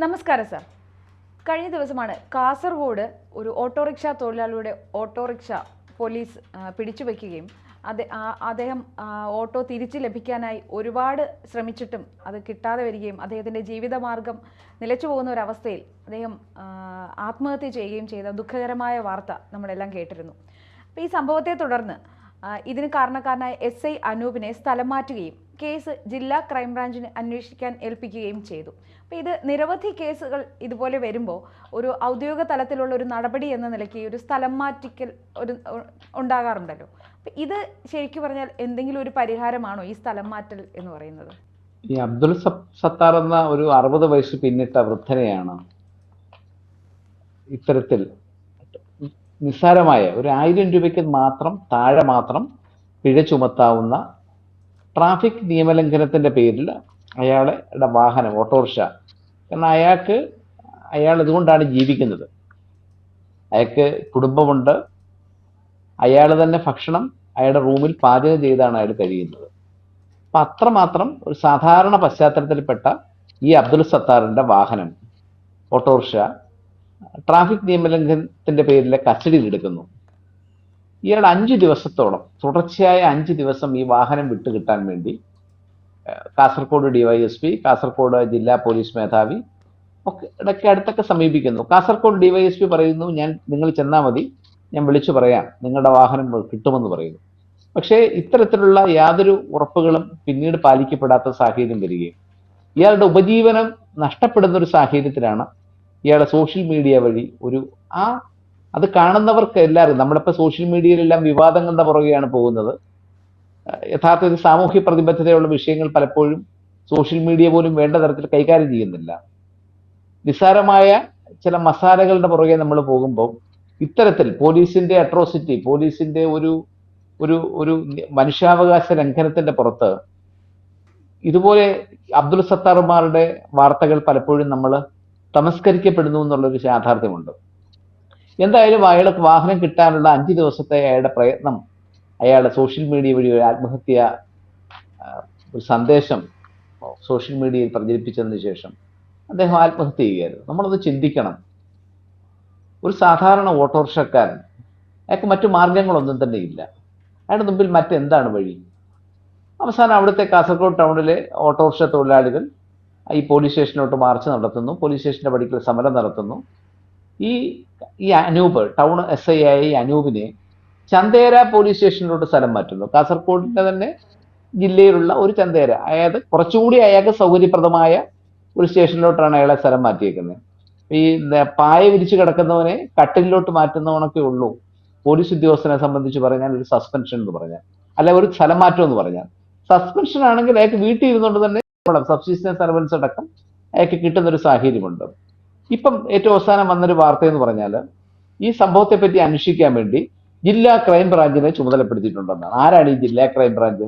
നമസ്കാരം സർ. കഴിഞ്ഞ ദിവസമാണ് കാസർഗോഡ് ഒരു ഓട്ടോറിക്ഷ തൊഴിലാളിയുടെ ഓട്ടോറിക്ഷ പോലീസ് പിടിച്ചു വയ്ക്കുകയും അദ്ദേഹം ഓട്ടോ തിരിച്ചു ലഭിക്കാനായി ഒരുപാട് ശ്രമിച്ചിട്ടും അത് കിട്ടാതെ വരികയും അദ്ദേഹത്തിൻ്റെ ജീവിതമാർഗം നിലച്ചു പോകുന്ന ഒരവസ്ഥയിൽ അദ്ദേഹം ആത്മഹത്യ ചെയ്യുകയും ചെയ്ത ദുഃഖകരമായ വാർത്ത നമ്മളെല്ലാം കേട്ടിരുന്നു. അപ്പോൾ ഈ സംഭവത്തെ തുടർന്ന് ഇതിന് കാരണക്കാരനായ SI അനൂപിനെ സ്ഥലം മാറ്റുകയും കേസ് ജില്ലാ ക്രൈംബ്രാഞ്ചിന് അന്വേഷിക്കാൻ ഏൽപ്പിക്കുകയും ചെയ്തു. അപ്പോൾ ഇത് നിരവധി കേസുകൾ ഇതുപോലെ വരുമ്പോൾ ഒരു ഔദ്യോഗിക തലത്തിലുള്ള ഒരു നടപടി എന്ന നിലയ്ക്ക് ഒരു സ്ഥലം മാറ്റിക്കൽ ഉണ്ടാകാറുണ്ടല്ലോ. അപ്പം ഇത് ശരിക്കും പറഞ്ഞാൽ എന്തെങ്കിലും ഒരു പരിഹാരമാണോ ഈ സ്ഥലം മാറ്റൽ എന്ന് പറയുന്നത്? ഈ അബ്ദുൽ സത്താർ എന്ന ഒരു 60 വയസ്സ് പിന്നിട്ട വൃദ്ധനെയാണ് ഇത്തരത്തിൽ നിസ്സാരമായ ഒരു 1000 രൂപയ്ക്ക് താഴെ മാത്രം പിഴ ചുമത്താവുന്ന ട്രാഫിക് നിയമലംഘനത്തിന്റെ പേരിൽ അയാളുടെ വാഹനം ഓട്ടോറിക്ഷ, കാരണം അയാൾ ഇതുകൊണ്ടാണ് ജീവിക്കുന്നത്. അയാൾക്ക് കുടുംബമുണ്ട്, അയാൾ തന്നെ ഭക്ഷണം അയാളുടെ റൂമിൽ പാചകം ചെയ്താണ് അയാൾ കഴിയുന്നത്. അപ്പം അത്രമാത്രം ഒരു സാധാരണ പശ്ചാത്തലത്തിൽപ്പെട്ട ഈ അബ്ദുൽ സത്താറിന്റെ വാഹനം ഓട്ടോറിക്ഷ ട്രാഫിക് നിയമലംഘനത്തിന്റെ പേരിൽ കസ്റ്റഡിയിൽ എടുക്കുന്നു. ഇയാൾ 5 ദിവസത്തോളം തുടർച്ചയായ 5 ദിവസം ഈ വാഹനം വിട്ടുകിട്ടാൻ വേണ്ടി കാസർഗോഡ് DYSP, കാസർഗോഡ് ജില്ലാ പോലീസ് മേധാവി ഒക്കെ അടുത്തൊക്കെ സമീപിക്കുന്നു. കാസർഗോഡ് DYSP പറയുന്നു, നിങ്ങൾ ചെന്നാൽ മതി, ഞാൻ വിളിച്ചു പറയാം, നിങ്ങളുടെ വാഹനം കിട്ടുമെന്ന് പറയുന്നു. പക്ഷേ ഇത്തരത്തിലുള്ള യാതൊരു ഉറപ്പുകളും പിന്നീട് പാലിക്കപ്പെടാത്ത സാഹചര്യം വരികയും ഇയാളുടെ ഉപജീവനം നഷ്ടപ്പെടുന്ന ഒരു സാഹചര്യത്തിലാണ് ഇയാളെ സോഷ്യൽ മീഡിയ വഴി അത് കാണുന്നവർക്ക് എല്ലാവരും, നമ്മളിപ്പോൾ സോഷ്യൽ മീഡിയയിലെല്ലാം വിവാദങ്ങളുടെ പുറകെയാണ് പോകുന്നത്. യഥാർത്ഥത്തിൽ സാമൂഹ്യ പ്രതിബദ്ധതയുള്ള വിഷയങ്ങൾ പലപ്പോഴും സോഷ്യൽ മീഡിയ പോലും വേണ്ട തരത്തിൽ കൈകാര്യം ചെയ്യുന്നില്ല. നിസ്സാരമായ ചില മസാലകളുടെ പുറകെ നമ്മൾ പോകുമ്പോൾ ഇത്തരത്തിൽ പോലീസിന്റെ അട്രോസിറ്റി, പോലീസിന്റെ ഒരു മനുഷ്യാവകാശ ലംഘനത്തിന്റെ പുറത്ത് ഇതുപോലെ അബ്ദുൽ സത്താറുമാരുടെ വാർത്തകൾ പലപ്പോഴും നമ്മൾ തമസ്കരിക്കപ്പെടുന്നു എന്നുള്ളൊരു യാഥാർത്ഥ്യമുണ്ട്. എന്തായാലും അയാൾക്ക് വാഹനം കിട്ടാനുള്ള 5 ദിവസത്തെ അയാളുടെ പ്രയത്നം അയാൾ സോഷ്യൽ മീഡിയ വഴി ഒരു ആത്മഹത്യ ഒരു സന്ദേശം സോഷ്യൽ മീഡിയയിൽ പ്രചരിപ്പിച്ചതിന് ശേഷം അദ്ദേഹം ആത്മഹത്യ ചെയ്യുകയായിരുന്നു. നമ്മളത് ചിന്തിക്കണം. ഒരു സാധാരണ ഓട്ടോറിക്ഷക്കാരൻ, അയാൾക്ക് മറ്റു മാർഗങ്ങളൊന്നും തന്നെ ഇല്ല. അയാളുടെ മുമ്പിൽ മറ്റെന്താണ് വഴി? അവസാനം അവിടുത്തെ കാസർഗോഡ് ടൗണിലെ ഓട്ടോറിക്ഷ തൊഴിലാളികൾ ഈ പോലീസ് സ്റ്റേഷനിലോട്ട് മാർച്ച് നടത്തുന്നു, പോലീസ് സ്റ്റേഷന്റെ പടിക്കൽ സമരം നടത്തുന്നു. ഈ അനൂപ്, ടൗൺ SI ആയ ഈ അനൂപിനെ ചന്തേര പോലീസ് സ്റ്റേഷനിലോട്ട് സ്ഥലം മാറ്റുന്നു. കാസർഗോഡിന്റെ തന്നെ ജില്ലയിലുള്ള ഒരു ചന്തേര, അതായത് കുറച്ചുകൂടി അയാൾക്ക് സൗകര്യപ്രദമായ ഒരു സ്റ്റേഷനിലോട്ടാണ് അയാളെ സ്ഥലം മാറ്റിയേക്കുന്നത്. ഈ പായ വിരിച്ച് കിടക്കുന്നവനെ കട്ടിലിലോട്ട് മാറ്റുന്നവനൊക്കെ ഉള്ളൂ പോലീസ് ഉദ്യോഗസ്ഥനെ സംബന്ധിച്ച് പറഞ്ഞാൽ ഒരു സസ്പെൻഷൻ എന്ന് പറഞ്ഞാൽ, അല്ല ഒരു സ്ഥലം മാറ്റം എന്ന് പറഞ്ഞാൽ. സസ്പെൻഷൻ ആണെങ്കിൽ അയാൾക്ക് വീട്ടിൽ ഇരുന്നുകൊണ്ട് തന്നെ സബ്സിസ്റ്റൻസ് അലവൻസ് അടക്കം അയാൾക്ക് കിട്ടുന്നൊരു സാഹചര്യമുണ്ട്. ഇപ്പം ഏറ്റവും അവസാനം വന്നൊരു വാർത്ത എന്ന് പറഞ്ഞാൽ ഈ സംഭവത്തെ പറ്റി അന്വേഷിക്കാൻ വേണ്ടി ജില്ലാ ക്രൈംബ്രാഞ്ചിനെ ചുമതലപ്പെടുത്തിയിട്ടുണ്ടെന്നാണ്. ആരാണ് ഈ ജില്ലാ ക്രൈംബ്രാഞ്ച്?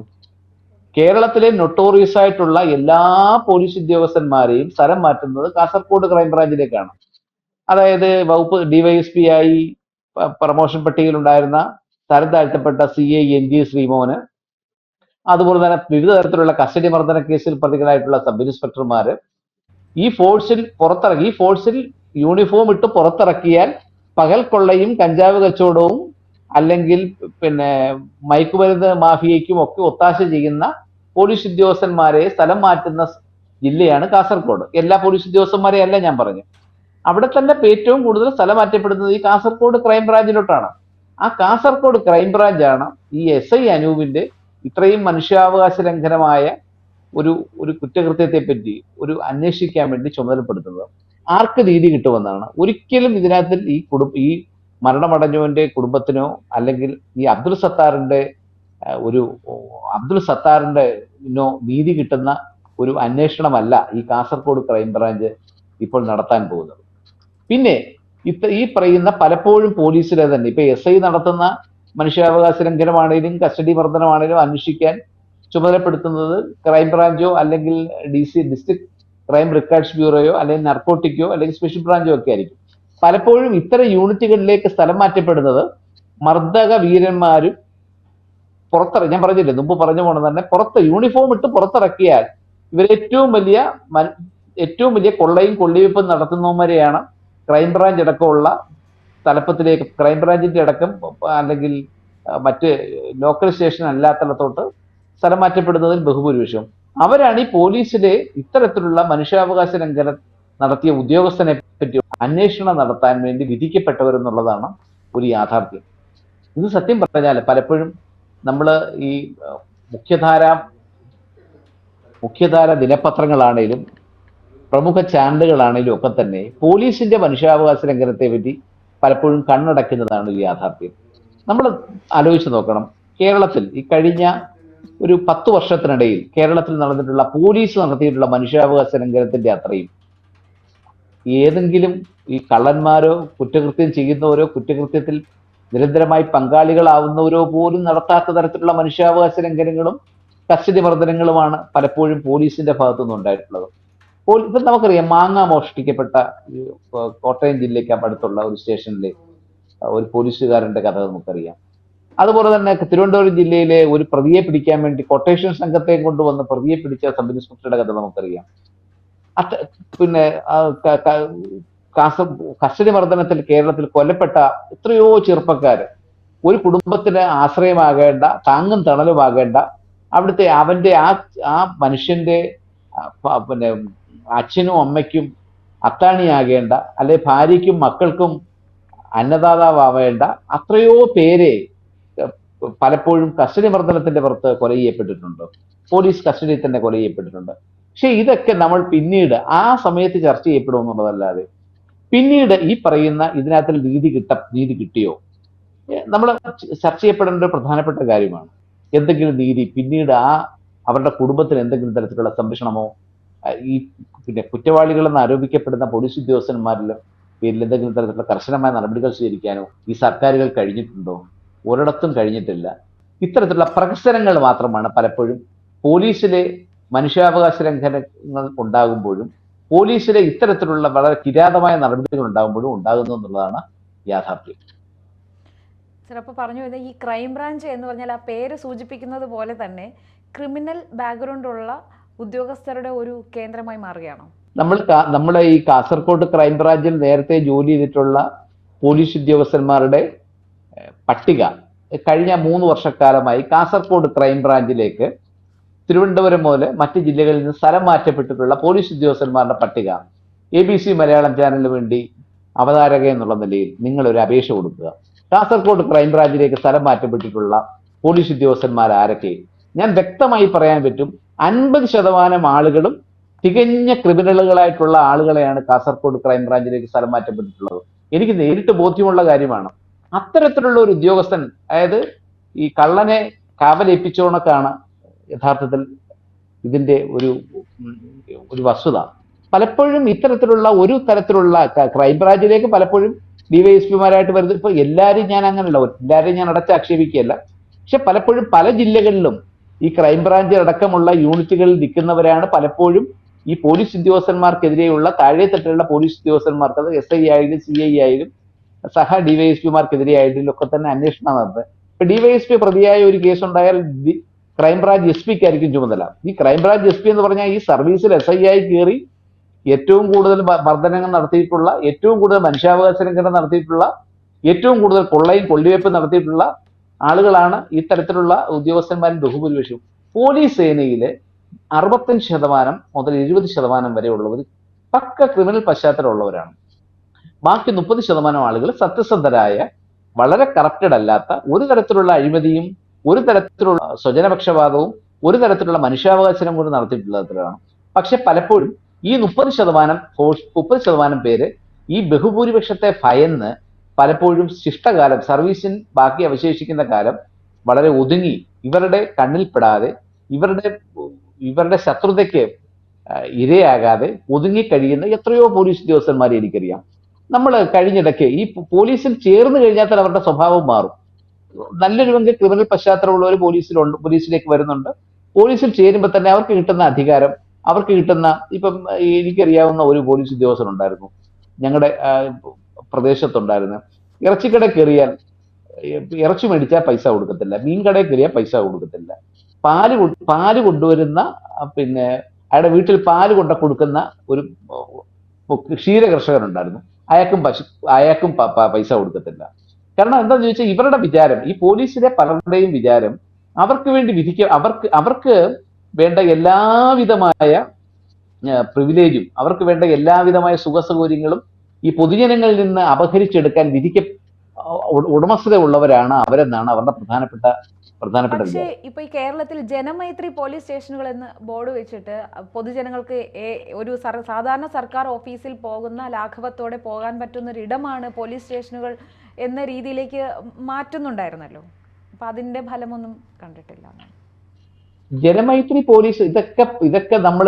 കേരളത്തിലെ നൊട്ടോറിയസ് ആയിട്ടുള്ള എല്ലാ പോലീസ് ഉദ്യോഗസ്ഥന്മാരെയും സ്ഥലം മാറ്റുന്നത് കാസർഗോഡ് ക്രൈംബ്രാഞ്ചിലേക്കാണ്. അതായത് വകുപ്പ് DYSP ആയി പ്രമോഷൻ പട്ടികയിൽ ഉണ്ടായിരുന്ന തരം താഴ്ത്തപ്പെട്ട CI NG ശ്രീമോഹന്, അതുപോലെ തന്നെ വിവിധ തരത്തിലുള്ള കസ്റ്റഡി മർദ്ദന കേസിൽ പ്രതികളായിട്ടുള്ള സബ് ഇൻസ്പെക്ടർമാര് ഈ ഫോഴ്സിൽ യൂണിഫോം ഇട്ട് പുറത്തിറക്കിയാൽ പകൽ കൊള്ളയും കഞ്ചാവ് കച്ചവടവും അല്ലെങ്കിൽ മയക്കുമരുന്ന് മാഫിയയ്ക്കും ഒക്കെ ഒത്താശ ചെയ്യുന്ന പോലീസ് ഉദ്യോഗസ്ഥന്മാരെ സ്ഥലം മാറ്റുന്ന ജില്ലയാണ് കാസർഗോഡ്. എല്ലാ പോലീസ് ഉദ്യോഗസ്ഥന്മാരെയും അല്ല ഞാൻ പറഞ്ഞു. അവിടെ തന്നെ ഏറ്റവും കൂടുതൽ സ്ഥലം മാറ്റപ്പെടുന്നത് ഈ കാസർഗോഡ് ക്രൈംബ്രാഞ്ചിലോട്ടാണ്. ആ കാസർഗോഡ് ക്രൈംബ്രാഞ്ചാണ് ഈ SI അനൂപിന്റെ ഇത്രയും മനുഷ്യാവകാശ ലംഘനമായ ഒരു കുറ്റകൃത്യത്തെ പറ്റി അന്വേഷിക്കാൻ വേണ്ടി ചുമതലപ്പെടുത്തുന്നത്. ആർക്ക് നീതി കിട്ടുമെന്നാണ്? ഒരിക്കലും ഇതിനകത്ത് ഈ മരണമടഞ്ഞവന്റെ കുടുംബത്തിനോ അല്ലെങ്കിൽ ഈ അബ്ദുൽ സത്താറിന്റെ നീതി കിട്ടുന്ന ഒരു അന്വേഷണമല്ല ഈ കാസർഗോഡ് ക്രൈംബ്രാഞ്ച് ഇപ്പോൾ നടത്താൻ പോകുന്നത്. പിന്നെ ഈ പറയുന്ന പലപ്പോഴും പോലീസിലെ തന്നെ ഇപ്പൊ SI നടത്തുന്ന മനുഷ്യാവകാശ ലംഘനമാണെങ്കിലും കസ്റ്റഡി മർദ്ദനമാണെങ്കിലും അന്വേഷിക്കാൻ ചുമതലപ്പെടുത്തുന്നത് ക്രൈംബ്രാഞ്ചോ അല്ലെങ്കിൽ ഡിസ്ട്രിക്ട് ക്രൈം റെക്കോർഡ്സ് ബ്യൂറോയോ അല്ലെങ്കിൽ നർക്കോട്ടിക്കോ അല്ലെങ്കിൽ സ്പെഷ്യൽ ബ്രാഞ്ചോ ഒക്കെ ആയിരിക്കും. പലപ്പോഴും ഇത്തരം യൂണിറ്റുകളിലേക്ക് സ്ഥലം മാറ്റപ്പെടുന്നത് മർദ്ദക വീരന്മാരും ഞാൻ പറഞ്ഞില്ലേ മുമ്പ് പറഞ്ഞു പോകണം തന്നെ, യൂണിഫോം ഇട്ട് പുറത്തിറക്കിയാൽ ഇവരേറ്റവും വലിയ ഏറ്റവും വലിയ കൊള്ളയും കൊള്ളിവെപ്പും നടത്തുന്നവരെയാണ് ക്രൈംബ്രാഞ്ച് അടക്കമുള്ള തലപ്പത്തിലേക്ക്, ക്രൈംബ്രാഞ്ചിന്റെ അടക്കം അല്ലെങ്കിൽ മറ്റ് ലോക്കൽ സ്റ്റേഷൻ അല്ലാത്തടത്തോട്ട് സ്ഥലം മാറ്റപ്പെടുന്നതിൽ ബഹുഭൂരിപക്ഷം അവരാണ് ഈ പോലീസിലെ ഇത്തരത്തിലുള്ള മനുഷ്യാവകാശ ലംഘനം നടത്തിയ ഉദ്യോഗസ്ഥനെ പറ്റി അന്വേഷണം നടത്താൻ വേണ്ടി വിധിക്കപ്പെട്ടവരെന്നുള്ളതാണ് ഒരു യാഥാർത്ഥ്യം. ഇത് സത്യം പറഞ്ഞാൽ പലപ്പോഴും നമ്മൾ ഈ മുഖ്യധാര ദിനപത്രങ്ങളാണേലും പ്രമുഖ ചാനലുകളാണേലും ഒക്കെ തന്നെ പോലീസിന്റെ മനുഷ്യാവകാശ ലംഘനത്തെ പറ്റി പലപ്പോഴും കണ്ണടക്കുന്നതാണ് ഒരു യാഥാർത്ഥ്യം. നമ്മൾ ആലോചിച്ച് നോക്കണം, കേരളത്തിൽ ഈ കഴിഞ്ഞ ഒരു 10 വർഷത്തിനിടയിൽ കേരളത്തിൽ നടന്നിട്ടുള്ള പോലീസ് നടത്തിയിട്ടുള്ള മനുഷ്യാവകാശ ലംഘനത്തിന്റെ അത്രയും ഏതെങ്കിലും ഈ കള്ളന്മാരോ കുറ്റകൃത്യം ചെയ്യുന്നവരോ കുറ്റകൃത്യത്തിൽ നിരന്തരമായി പങ്കാളികളാവുന്നവരോ പോലും നടത്താത്ത തരത്തിലുള്ള മനുഷ്യാവകാശ ലംഘനങ്ങളും കസ്റ്റഡി മർദ്ദനങ്ങളുമാണ് പലപ്പോഴും പോലീസിന്റെ ഭാഗത്തുനിന്ന് ഉണ്ടായിട്ടുള്ളത്. ഇപ്പം നമുക്കറിയാം, മാങ്ങ മോഷ്ടിക്കപ്പെട്ട കോട്ടയം ജില്ലയ്ക്ക് അടുത്തുള്ള ഒരു സ്റ്റേഷനിലെ ഒരു പോലീസുകാരന്റെ കഥ നമുക്കറിയാം. അതുപോലെ തന്നെ തിരുവനന്തപുരം ജില്ലയിലെ ഒരു പ്രതിയെ പിടിക്കാൻ വേണ്ടി കൊട്ടേഷൻ സംഘത്തെ കൊണ്ടുവന്ന് പ്രതിയെ പിടിച്ച സബ് ഇൻസ്പെക്ടറുടെ കഥ നമുക്കറിയാം. പിന്നെ കസ്റ്റഡി മർദ്ദനത്തിൽ കേരളത്തിൽ കൊല്ലപ്പെട്ട എത്രയോ ചെറുപ്പക്കാര് ഒരു കുടുംബത്തിന് ആശ്രയമാകേണ്ട, താങ്ങും തണലുമാകേണ്ട, അവിടുത്തെ അവന്റെ ആ മനുഷ്യന്റെ പിന്നെ അച്ഛനും അമ്മയ്ക്കും അത്താണിയാകേണ്ട, അല്ലെ ഭാര്യയ്ക്കും മക്കൾക്കും അന്നദാതാവേണ്ട അത്രയോ പേരെ പലപ്പോഴും കസ്റ്റഡി മർദ്ദനത്തിന്റെ പുറത്ത് കൊല ചെയ്യപ്പെട്ടിട്ടുണ്ട്, പോലീസ് കസ്റ്റഡിയിൽ തന്നെ കൊല ചെയ്യപ്പെട്ടിട്ടുണ്ട്. പക്ഷെ ഇതൊക്കെ നമ്മൾ പിന്നീട് ആ സമയത്ത് ചർച്ച ചെയ്യപ്പെടും എന്നുള്ളതല്ലാതെ പിന്നീട് ഈ പറയുന്ന ഇതിനകത്തിൽ നീതി കിട്ടിയോ നമ്മൾ ചർച്ച ചെയ്യപ്പെടേണ്ട ഒരു പ്രധാനപ്പെട്ട കാര്യമാണ്. എന്തെങ്കിലും നീതി പിന്നീട് അവരുടെ കുടുംബത്തിന് എന്തെങ്കിലും തരത്തിലുള്ള സംരക്ഷണമോ ഈ പിന്നെ കുറ്റവാളികളെന്ന് ആരോപിക്കപ്പെടുന്ന പോലീസ് ഉദ്യോഗസ്ഥന്മാരിൽ പേരിൽ എന്തെങ്കിലും തരത്തിലുള്ള കർശനമായ നടപടികൾ സ്വീകരിക്കാനോ ഈ സർക്കാരുകൾ കഴിഞ്ഞിട്ടുണ്ടോ? ഒരിടത്തും കഴിഞ്ഞിട്ടില്ല. ഇത്തരത്തിലുള്ള പ്രഹസനങ്ങൾ മാത്രമാണ് പലപ്പോഴും പോലീസിലെ മനുഷ്യാവകാശ ലംഘനങ്ങൾ ഉണ്ടാകുമ്പോഴും പോലീസിലെ ഇത്തരത്തിലുള്ള വളരെ കിരാതമായ നടപടികൾ ഉണ്ടാകുമ്പോഴും ഉണ്ടാകുന്നു എന്നുള്ളതാണ് യാഥാർത്ഥ്യം. ചിലപ്പോൾ പറഞ്ഞു വരുന്നത് ഈ ക്രൈംബ്രാഞ്ച് എന്ന് പറഞ്ഞാൽ ആ പേര് സൂചിപ്പിക്കുന്നത് പോലെ തന്നെ ക്രിമിനൽ ബാക്ക്ഗ്രൗണ്ട് ഉള്ള ഉദ്യോഗസ്ഥരുടെ ഒരു കേന്ദ്രമായി മാറുകയാണോ? നമ്മളെ ഈ കാസർഗോഡ് ക്രൈംബ്രാഞ്ചിൽ നേരത്തെ ജോലി ചെയ്തിട്ടുള്ള പോലീസ് ഉദ്യോഗസ്ഥന്മാരുടെ പട്ടിക കഴിഞ്ഞ 3 വർഷക്കാലമായി കാസർഗോഡ് ക്രൈംബ്രാഞ്ചിലേക്ക് തിരുവനന്തപുരം മുതൽ മറ്റ് ജില്ലകളിൽ നിന്ന് സ്ഥലം മാറ്റപ്പെട്ടിട്ടുള്ള പോലീസ് ഉദ്യോഗസ്ഥന്മാരുടെ പട്ടിക ABC മലയാളം ചാനലിന് വേണ്ടി അവതാരക എന്നുള്ള നിലയിൽ നിങ്ങൾ ഒരു അപേക്ഷ കൊടുക്കുക. കാസർഗോഡ് ക്രൈംബ്രാഞ്ചിലേക്ക് സ്ഥലം മാറ്റപ്പെട്ടിട്ടുള്ള പോലീസ് ഉദ്യോഗസ്ഥന്മാർ ആരൊക്കെ? ഞാൻ വ്യക്തമായി പറയാൻ പറ്റും, 50% ആളുകളും തികഞ്ഞ ക്രിമിനലുകളായിട്ടുള്ള ആളുകളെയാണ് കാസർഗോഡ് ക്രൈംബ്രാഞ്ചിലേക്ക് സ്ഥലം മാറ്റപ്പെട്ടിട്ടുള്ളത്. എനിക്ക് നേരിട്ട് ബോധ്യമുള്ള കാര്യമാണ്. അത്തരത്തിലുള്ള ഒരു ഉദ്യോഗസ്ഥൻ, അതായത് ഈ കള്ളനെ കാവലേൽപ്പിച്ചോണക്കാണ് യഥാർത്ഥത്തിൽ ഇതിന്റെ ഒരു വസ്തുത. പലപ്പോഴും ഇത്തരത്തിലുള്ള ഒരു തരത്തിലുള്ള ക്രൈംബ്രാഞ്ചിലേക്ക് പലപ്പോഴും DYSPമാരായിട്ട് വരുന്നത്, ഇപ്പൊ എല്ലാവരും ഞാൻ അങ്ങനെയല്ല, എല്ലാവരെയും ഞാൻ അടച്ചാക്ഷേപിക്കുകയല്ല, പക്ഷെ പലപ്പോഴും പല ജില്ലകളിലും ഈ ക്രൈംബ്രാഞ്ച് അടക്കമുള്ള യൂണിറ്റുകളിൽ നിൽക്കുന്നവരാണ് പലപ്പോഴും ഈ പോലീസ് ഉദ്യോഗസ്ഥന്മാർക്കെതിരെയുള്ള താഴെത്തട്ടിലുള്ള പോലീസ് ഉദ്യോഗസ്ഥന്മാർക്ക്, അത് SI ആയാലും CI ആയാലും സഹ DYSPമാർക്കെതിരെ ആയാലും ഒക്കെ തന്നെ അന്വേഷണം നടത്തുന്നത്. ഇപ്പൊ DYSP പ്രതിയായ ഒരു കേസ് ഉണ്ടായാൽ ക്രൈംബ്രാഞ്ച് SP-ക്കായിരിക്കും ചുമതല. ഈ ക്രൈംബ്രാഞ്ച് SP എന്ന് പറഞ്ഞാൽ ഈ സർവീസിൽ SI ആയി കയറി ഏറ്റവും കൂടുതൽ മർദ്ദനങ്ങൾ നടത്തിയിട്ടുള്ള, ഏറ്റവും കൂടുതൽ മനുഷ്യാവകാശ ലംഘനം നടത്തിയിട്ടുള്ള, ഏറ്റവും കൂടുതൽ കൊള്ളയും കൊള്ളിവെപ്പും നടത്തിയിട്ടുള്ള ആളുകളാണ് ഇത്തരത്തിലുള്ള ഉദ്യോഗസ്ഥന്മാരിൽ ബഹുഭൂരിപക്ഷവും. പോലീസ് സേനയിലെ 65% മുതൽ 70% വരെ ഉള്ളവർ പക്ക ക്രിമിനൽ പശ്ചാത്തലമുള്ളവരാണ്. ബാക്കി 30% ആളുകൾ സത്യസന്ധരായ, വളരെ കറപ്റ്റഡ് അല്ലാത്ത, ഒരു തരത്തിലുള്ള അഴിമതിയും ഒരു തരത്തിലുള്ള സ്വജനപക്ഷപാതവും ഒരു തരത്തിലുള്ള മനുഷ്യാവകാശം കൊണ്ട് നടത്തിയിട്ടുള്ളതാണ്. പക്ഷെ പലപ്പോഴും ഈ 30% പേര് ഈ ബഹുഭൂരിപക്ഷത്തെ ഭയന്ന് പലപ്പോഴും ശിഷ്ടകാലം, സർവീസിൽ ബാക്കി അവശേഷിക്കുന്ന കാലം വളരെ ഒതുങ്ങി, ഇവരുടെ കണ്ണിൽപ്പെടാതെ, ഇവരുടെ ശത്രുതയ്ക്ക് ഇരയാകാതെ ഒതുങ്ങിക്കഴിയുന്ന എത്രയോ പോലീസ് ഉദ്യോഗസ്ഥന്മാരെ എനിക്കറിയാം. നമ്മൾ കഴിഞ്ഞിടയ്ക്ക് ഈ പോലീസിൽ ചേർന്ന് കഴിഞ്ഞാൽ തന്നെ അവരുടെ സ്വഭാവം മാറും. നല്ലൊരു പങ്ക് ക്രിമിനൽ പശ്ചാത്തലമുള്ളവർ പോലീസിലേക്ക് വരുന്നുണ്ട്. പോലീസിൽ ചേരുമ്പോൾ തന്നെ അവർക്ക് കിട്ടുന്ന അധികാരം, അവർക്ക് കിട്ടുന്ന, ഇപ്പം എനിക്കറിയാവുന്ന ഒരു പോലീസ് ഉദ്യോഗസ്ഥൻ ഉണ്ടായിരുന്നു, ഞങ്ങളുടെ പ്രദേശത്തുണ്ടായിരുന്നു. ഇറച്ചിക്കട കയറിയാൽ ഇറച്ചി മേടിച്ചാൽ പൈസ കൊടുക്കത്തില്ല, മീൻ കടയിൽ കയറിയാൽ പൈസ കൊടുക്കത്തില്ല, പാല് കൊണ്ടുവരുന്ന പിന്നെ അയാളുടെ വീട്ടിൽ പാല് കൊണ്ട കൊടുക്കുന്ന ഒരു ക്ഷീര കർഷകനുണ്ടായിരുന്നു. അയാൾക്കും പൈസ കൊടുക്കത്തില്ല. കാരണം എന്താന്ന് ചോദിച്ചാൽ ഇവരുടെ വിചാരം, ഈ പോലീസിലെ പലരുടെയും വിചാരം അവർക്ക് വേണ്ടി അവർക്ക് വേണ്ട എല്ലാവിധമായ പ്രിവിലേജും അവർക്ക് വേണ്ട എല്ലാവിധമായ സുഖസൗകര്യങ്ങളും ഈ പൊതുജനങ്ങളിൽ നിന്ന് അപഹരിച്ചെടുക്കാൻ ഉടമസ്ഥത ഉള്ളവരാണ് അവരെന്നാണ് അവരുടെ പ്രധാനപ്പെട്ട പക്ഷേ വിചാരം. ഇപ്പൊ ഈ കേരളത്തിൽ ജനമൈത്രി പോലീസ് സ്റ്റേഷനുകൾ എന്ന് ബോർഡ് വെച്ചിട്ട് പൊതുജനങ്ങൾക്ക് ഒരു സാധാരണ സർക്കാർ ഓഫീസിൽ പോകുന്ന ലാഘവത്തോടെ പോകാൻ പറ്റുന്ന ഒരു ഇടമാണ് പോലീസ് സ്റ്റേഷനുകൾ എന്ന രീതിയിലേക്ക് മാറ്റുന്നുണ്ടായിരുന്നല്ലോ. അപ്പൊ അതിന്റെ ഫലമൊന്നും കണ്ടിട്ടില്ല. ജനമൈത്രി പോലീസ് ഇതൊക്കെ നമ്മൾ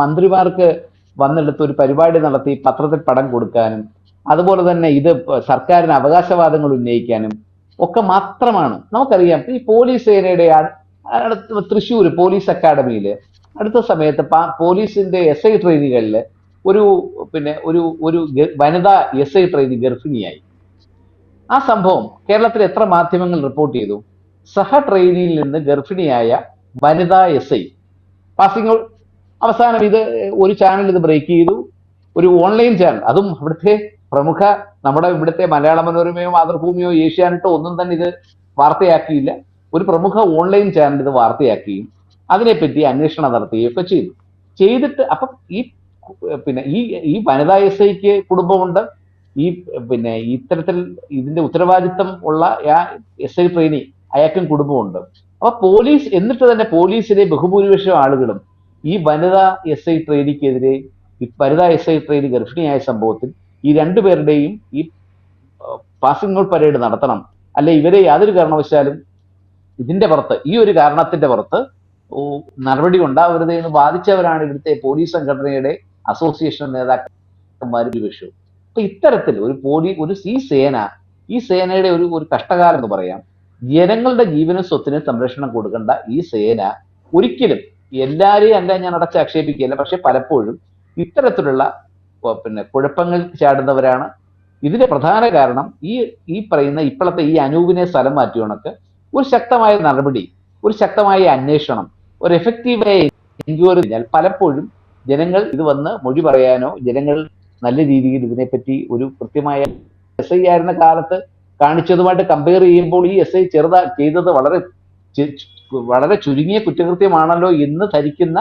മന്ത്രിമാർക്ക് വന്നെടുത്ത് ഒരു പരിപാടി നടത്തി പത്രത്തിൽ പടം കൊടുക്കാനും അതുപോലെ തന്നെ ഇത് സർക്കാരിന് അവകാശവാദങ്ങൾ ഉന്നയിക്കാനും ഒക്കെ മാത്രമാണ്. നമുക്കറിയാം ഈ പോലീസ് സേനയുടെ തൃശ്ശൂർ പോലീസ് അക്കാഡമിയിൽ അടുത്ത സമയത്ത് പോലീസിന്റെ എസ് ഐ ട്രെയിനികളിൽ ഒരു വനിതാ എസ് ഐ ട്രെയിനി ഗർഭിണിയായി. ആ സംഭവം കേരളത്തിൽ എത്ര മാധ്യമങ്ങൾ റിപ്പോർട്ട് ചെയ്തു? സഹ ട്രെയിനിയിൽ നിന്ന് ഗർഭിണിയായ വനിതാ എസ് ഐ പാസിംഗ് ഔട്ട്. അവസാനം ഇത് ഒരു ചാനൽ ഇത് ബ്രേക്ക് ചെയ്തു, ഒരു ഓൺലൈൻ ചാനൽ, അതും ഇവിടുത്തെ പ്രമുഖ നമ്മുടെ ഇവിടുത്തെ മലയാള മനോരമയോ മാതൃഭൂമിയോ ഏഷ്യാനെട്ടോ ഒന്നും തന്നെ ഇത് വാർത്തയാക്കിയില്ല. ഒരു പ്രമുഖ ഓൺലൈൻ ചാനൽ ഇത് വാർത്തയാക്കുകയും അതിനെപ്പറ്റി അന്വേഷണം നടത്തുകയും ഒക്കെ ചെയ്തിട്ട് അപ്പം ഈ വനിതാ എസ് ഐക്ക് കുടുംബമുണ്ട്, ഇത്തരത്തിൽ ഇതിന്റെ ഉത്തരവാദിത്തം ഉള്ള എസ് ഐ ട്രെയിനി അയാൾക്കും കുടുംബമുണ്ട്. അപ്പൊ പോലീസ് എന്നിട്ട് തന്നെ പോലീസിലെ ബഹുഭൂരിപക്ഷം ആളുകളും ഈ വനിതാ എസ് ഐ ട്രെയിനിക്കെതിരെ, വനിതാ എസ് ഐ ട്രെയിനി ഗർഭിണിയായ സംഭവത്തിൽ ഈ രണ്ടുപേരുടെയും ഈ പാസിംഗ് ഔട്ട് പരേഡ് നടത്തണം, അല്ലെ ഇവരെ യാതൊരു കാരണവശാലും ഇതിന്റെ പുറത്ത് ഈ ഒരു കാരണത്തിന്റെ പുറത്ത് നടപടി ഉണ്ടാവരുത് എന്ന് വാദിച്ചവരാണ് ഇവിടുത്തെ പോലീസ് സംഘടനയുടെ അസോസിയേഷൻ നേതാക്കന്മാർ ഭൂരിപക്ഷവും. അപ്പൊ ഇത്തരത്തിൽ ഈ സേനയുടെ ഒരു കഷ്ടകാലം എന്ന് പറയാം. ജനങ്ങളുടെ ജീവനും സ്വത്തിനും സംരക്ഷണം കൊടുക്കേണ്ട ഈ സേന ഒരിക്കലും എല്ലാരെയും അല്ല ഞാൻ ആക്ഷേപിക്കുകയില്ല, പക്ഷെ പലപ്പോഴും ഇത്തരത്തിലുള്ള കുഴപ്പങ്ങൾ ചാടുന്നവരാണ്. ഇതിന്റെ പ്രധാന കാരണം ഈ പറയുന്ന ഇപ്പോഴത്തെ ഈ അനൂപിനെ സ്ഥലം മാറ്റിയോണക്ക് ഒരു ശക്തമായ നടപടി, ഒരു ശക്തമായ അന്വേഷണം, ഒരു എഫക്റ്റീവായ എൻക്വയറി കഴിഞ്ഞാൽ പലപ്പോഴും ജനങ്ങൾ ഇത് വന്ന് മൊഴി പറയാനോ ജനങ്ങൾ നല്ല രീതിയിൽ ഇതിനെപ്പറ്റി ഒരു കൃത്യമായ എസ് ഐ ആയിരുന്ന കാലത്ത് കാണിച്ചതുമായിട്ട് കമ്പയർ ചെയ്യുമ്പോൾ ഈ എസ് ഐ ചെയ്തത് വളരെ ചുരുങ്ങിയ കുറ്റകൃത്യമാണല്ലോ എന്ന് ധരിക്കുന്ന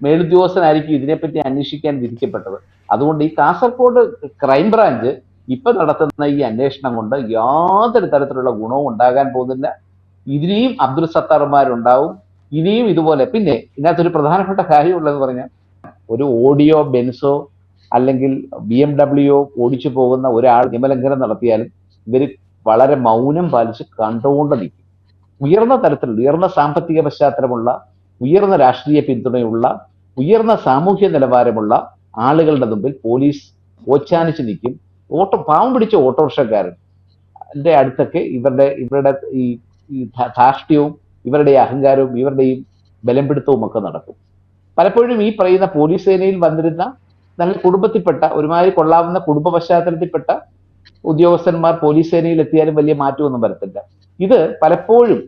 മേലുദ്യോഗസ്ഥനായിരിക്കും ഇതിനെപ്പറ്റി അന്വേഷിക്കാൻ വിധിക്കപ്പെട്ടത്. അതുകൊണ്ട് ഈ കാസർഗോഡ് ക്രൈംബ്രാഞ്ച് ഇപ്പൊ നടത്തുന്ന ഈ അന്വേഷണം കൊണ്ട് യാതൊരു തരത്തിലുള്ള ഗുണവും ഉണ്ടാകാൻ പോകുന്നില്ല. ഇനിയും അബ്ദുൽ സത്താർമാരുണ്ടാവും, ഇനിയും ഇതുപോലെ. പിന്നെ ഇതിനകത്തൊരു പ്രധാനപ്പെട്ട കാര്യമുള്ളതെന്ന് പറഞ്ഞാൽ ഒരു ഓഡിയോ ബെൻസോ അല്ലെങ്കിൽ BMW ഓടിച്ചു പോകുന്ന ഒരാൾ നിയമലംഘനം നടത്തിയാലും ഇവർ വളരെ മൗനം പാലിച്ച് കണ്ടുകൊണ്ട് നിൽക്കും. ഉയർന്ന തരത്തിലുള്ള, ഉയർന്ന സാമ്പത്തിക പശ്ചാത്തലമുള്ള, ഉയർന്ന രാഷ്ട്രീയ പിന്തുണയുള്ള, ഉയർന്ന സാമൂഹ്യ നിലവാരമുള്ള ആളുകളുടെ മുമ്പിൽ പോലീസ് ഓച്ചാനിച്ച് നിൽക്കും. പാവം പിടിച്ച ഓട്ടോറിക്ഷക്കാരൻ അടുത്തൊക്കെ ഇവരുടെ ഈ ധാർഷ്ട്യവും ഇവരുടെ അഹങ്കാരവും ഇവരുടെയും ബലം പിടുത്തവും ഒക്കെ നടക്കും. പലപ്പോഴും ഈ പറയുന്ന പോലീസ് സേനയിൽ വന്നിരുന്ന നല്ല കുടുംബത്തിൽപ്പെട്ട ഒരുമാതിരി കൊള്ളാവുന്ന കുടുംബ പശ്ചാത്തലത്തിൽപ്പെട്ട ഉദ്യോഗസ്ഥന്മാർ പോലീസ് സേനയിൽ എത്തിയാലും വലിയ മാറ്റമൊന്നും വരത്തില്ല. ഇത് പലപ്പോഴും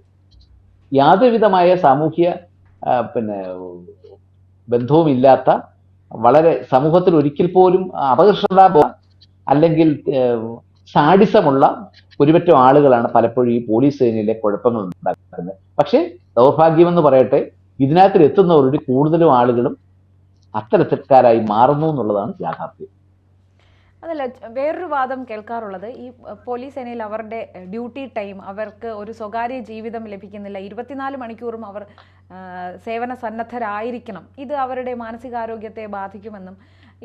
യാതൊരുവിധമായ സാമൂഹ്യ ബന്ധവുമില്ലാത്ത, വളരെ സമൂഹത്തിൽ ഒരിക്കൽ പോലും അപകർഷതാബോധ അല്ലെങ്കിൽ സാഡിസമുള്ള ഒരുപറ്റം ആളുകളാണ് പലപ്പോഴും ഈ പോലീസ് സേനയിലെ കുഴപ്പങ്ങൾ ഉണ്ടാക്കുന്നത്. പക്ഷേ ദൗർഭാഗ്യമെന്ന് പറയട്ടെ, ഇതിനകത്തിൽ എത്തുന്നവരുടെ കൂടുതലും ആളുകളും അത്തരക്കാരായി മാറുന്നു എന്നുള്ളതാണ് യാഥാർത്ഥ്യം. അതല്ല, വേറൊരു വാദം കേൾക്കാറുള്ളത് ഈ പോലീസ് സേനയിൽ അവരുടെ ഡ്യൂട്ടി ടൈം, അവർക്ക് ഒരു സ്വകാര്യ ജീവിതം ലഭിക്കുന്നില്ല, 24 മണിക്കൂറും അവർ സേവന സന്നദ്ധരായിരിക്കണം, ഇത് അവരുടെ മാനസികാരോഗ്യത്തെ ബാധിക്കുമെന്നും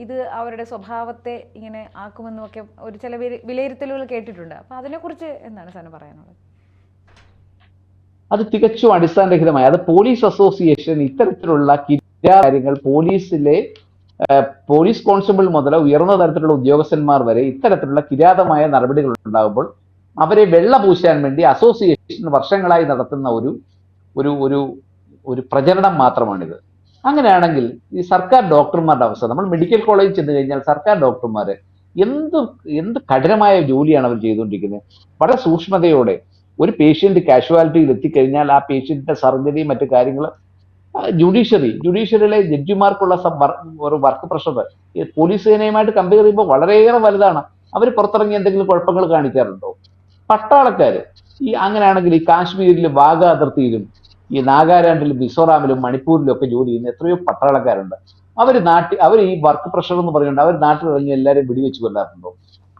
ഇത് അവരുടെ സ്വഭാവത്തെ ഇങ്ങനെ ആക്കുമെന്നും ഒക്കെ ഒരു ചില വിലയിരുത്തലുകൾ കേട്ടിട്ടുണ്ട്. അപ്പൊ അതിനെക്കുറിച്ച് എന്താണ് സാറിന് പറയാനുള്ളത്? അത് തികച്ചും അടിസ്ഥാനരഹിതമായ, അത് പോലീസ് അസോസിയേഷൻ ഇത്തരത്തിലുള്ള കാര്യങ്ങൾ പോലീസ് കോൺസ്റ്റബിൾ മുതൽ ഉയർന്ന തരത്തിലുള്ള ഉദ്യോഗസ്ഥന്മാർ വരെ ഇത്തരത്തിലുള്ള കിരാതമായ നടപടികൾ ഉണ്ടാകുമ്പോൾ അവരെ വെള്ളപൂശാൻ വേണ്ടി അസോസിയേഷൻ വർഷങ്ങളായി നടത്തുന്ന ഒരു പ്രചരണം മാത്രമാണിത്. അങ്ങനെയാണെങ്കിൽ ഈ സർക്കാർ ഡോക്ടർമാരുടെ അവസ്ഥ, നമ്മൾ മെഡിക്കൽ കോളേജിൽ ചെന്ന് കഴിഞ്ഞാൽ സർക്കാർ ഡോക്ടർമാര് എന്ത് കഠിനമായ ജോലിയാണ് അവർ ചെയ്തുകൊണ്ടിരിക്കുന്നത്. വളരെ സൂക്ഷ്മതയോടെ ഒരു പേഷ്യന്റ് കാഷ്വാലിറ്റിയിൽ എത്തിക്കഴിഞ്ഞാൽ ആ പേഷ്യന്റിന്റെ സർജറി മറ്റു കാര്യങ്ങൾ ജുഡീഷ്യറിയിലെ ജഡ്ജിമാർക്കുള്ള ഒരു വർക്ക് പ്രഷർ പോലീസ് സേനയുമായിട്ട് കമ്പയർ ചെയ്യുമ്പോൾ വളരെയേറെ വലുതാണ്. അവർ പുറത്തിറങ്ങി എന്തെങ്കിലും കുഴപ്പങ്ങൾ കാണിക്കാറുണ്ടോ? പട്ടാളക്കാര് അങ്ങനെയാണെങ്കിൽ ഈ കാശ്മീരിലും വാഗ അതിർത്തിയിലും ഈ നാഗാലാൻഡിലും മിസോറാമിലും മണിപ്പൂരിലും ഒക്കെ ജോലി ചെയ്യുന്ന എത്രയോ പട്ടാളക്കാരുണ്ട്. അവർ ഈ വർക്ക് പ്രഷർ എന്ന് പറയുന്നുണ്ട്, അവർ നാട്ടിലിറങ്ങി എല്ലാവരും വെടിവെച്ച് കൊല്ലാറുണ്ടോ?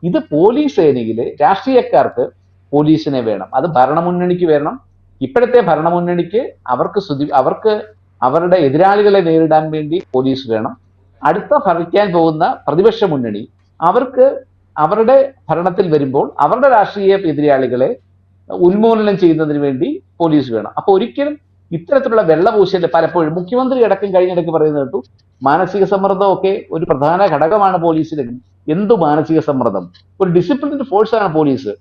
ഇത് പോലീസ് സേനയില് രാഷ്ട്രീയക്കാർക്ക് പോലീസിനെ വേണം, അത് ഭരണമുന്നണിക്ക് വേണം. ഇപ്പോഴത്തെ ഭരണമുന്നണിക്ക് അവർക്ക് അവരുടെ എതിരാളികളെ നേരിടാൻ വേണ്ടി പോലീസ് വേണം. അടുത്ത ഭരിക്കാൻ പോകുന്ന പ്രതിപക്ഷ മുന്നണി അവർക്ക് അവരുടെ ഭരണത്തിൽ വരുമ്പോൾ അവരുടെ രാഷ്ട്രീയ എതിരാളികളെ ഉന്മൂലനം ചെയ്യുന്നതിന് വേണ്ടി പോലീസ് വേണം. അപ്പൊ ഒരിക്കലും ഇത്തരത്തിലുള്ള വെള്ളപൂശല് പലപ്പോഴും മുഖ്യമന്ത്രി അടക്കം കഴിഞ്ഞിടയ്ക്ക് പറയുന്നത് കേട്ടു, മാനസിക സമ്മർദ്ദമൊക്കെ ഒരു പ്രധാന ഘടകമാണ് പോലീസിന്. എന്തു മാനസിക സമ്മർദ്ദം? ഒരു ഡിസിപ്ലിൻഡ് ഫോഴ്സാണ് പോലീസ്.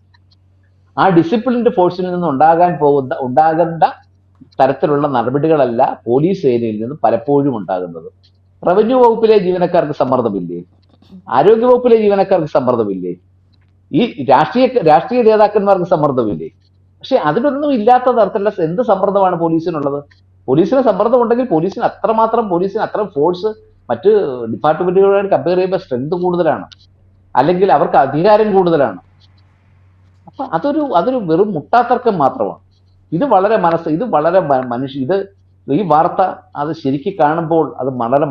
ആ ഡിസിപ്ലിൻഡ് ഫോഴ്സിൽ നിന്ന് ഉണ്ടാകേണ്ട തരത്തിലുള്ള നടപടികളല്ല പോലീസ് സേനയിൽ നിന്ന് പലപ്പോഴും ഉണ്ടാകുന്നത്. റവന്യൂ വകുപ്പിലെ ജീവനക്കാർക്ക് സമ്മർദ്ദമില്ലേ? ആരോഗ്യ വകുപ്പിലെ ജീവനക്കാർക്ക് സമ്മർദ്ദമില്ലേ? ഈ രാഷ്ട്രീയ നേതാക്കന്മാർക്ക് സമ്മർദ്ദമില്ലേ? പക്ഷെ അതിനൊന്നും ഇല്ലാത്ത തരത്തിലുള്ള എന്ത് സമ്മർദ്ദമാണ് പോലീസിനുള്ളത്? പോലീസിന് സമ്മർദ്ദം ഉണ്ടെങ്കിൽ പോലീസിന് അത്ര ഫോഴ്സ് മറ്റ് ഡിപ്പാർട്ട്മെന്റുകളോട് കമ്പയർ ചെയ്യുമ്പോൾ സ്ട്രെങ്ത് കൂടുതലാണ്, അല്ലെങ്കിൽ അവർക്ക് അധികാരം കൂടുതലാണ്. അപ്പൊ അതൊരു വെറും മുട്ടാത്തർക്കം മാത്രമാണ്. ഇത് വളരെ ഈ വാർത്ത അത് ശരിക്കും കാണുമ്പോൾ അത് വളരെ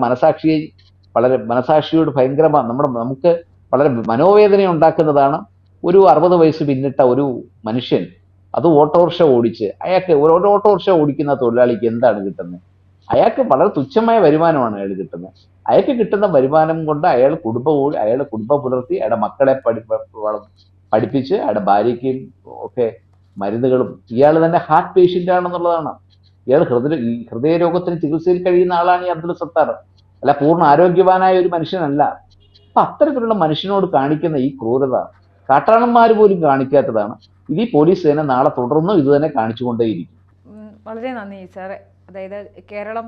മനസാക്ഷിയോട് ഭയങ്കരമാണ്. നമുക്ക് വളരെ മനോവേദന ഉണ്ടാക്കുന്നതാണ്. ഒരു 60 വയസ്സ് പിന്നിട്ട ഒരു മനുഷ്യൻ, അത് ഓട്ടോറിക്ഷ ഓടിച്ച്, ഒരു ഓട്ടോറിക്ഷ ഓടിക്കുന്ന തൊഴിലാളിക്ക് എന്താണ് കിട്ടുന്നത്? അയാൾക്ക് വളരെ തുച്ഛമായ വരുമാനമാണ് അയാൾ കിട്ടുന്നത്. അയാൾക്ക് കിട്ടുന്ന വരുമാനം കൊണ്ട് അയാളുടെ കുടുംബം പുലർത്തി അയാളുടെ മക്കളെ പഠിപ്പിച്ച് അയാളുടെ ഭാര്യയ്ക്കും ഒക്കെ മരുന്നുകളും, ഇയാൾ തന്നെ ഹാർട്ട് പേഷ്യന്റ് ആണെന്നുള്ളതാണ്. ഇയാൾ ഹൃദയരോഗത്തിന് ചികിത്സയിൽ കഴിയുന്ന ആളാണ് ഈ അബ്ദുൾ സത്താർ, അല്ല പൂർണ്ണ ആരോഗ്യവാനായ ഒരു മനുഷ്യനല്ല. അപ്പൊ അത്തരത്തിലുള്ള മനുഷ്യനോട് കാണിക്കുന്ന ഈ ക്രൂരത കാട്ടാളന്മാർ പോലും കാണിക്കാത്തതാണ്. ഇത് ഈ പോലീസ് സേന നാളെ തുടർന്നും ഇത് തന്നെ കാണിച്ചുകൊണ്ടേയിരിക്കും. വളരെ നന്ദി സാർ. അതായത് കേരളം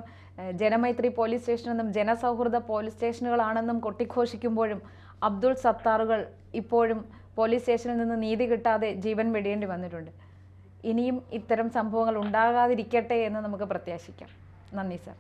ജനമൈത്രി പോലീസ് സ്റ്റേഷനെന്നും ജനസൗഹൃദ പോലീസ് സ്റ്റേഷനുകളാണെന്നും കൊട്ടിഘോഷിക്കുമ്പോഴും അബ്ദുൾ സത്താറുകൾ ഇപ്പോഴും പോലീസ് സ്റ്റേഷനിൽ നിന്ന് നീതി കിട്ടാതെ ജീവൻ വെടിയേണ്ടി വന്നിട്ടുണ്ട്. ഇനിയും ഇത്തരം സംഭവങ്ങൾ ഉണ്ടാകാതിരിക്കട്ടെ എന്ന് നമുക്ക് പ്രത്യാശിക്കാം. നന്ദി സാർ.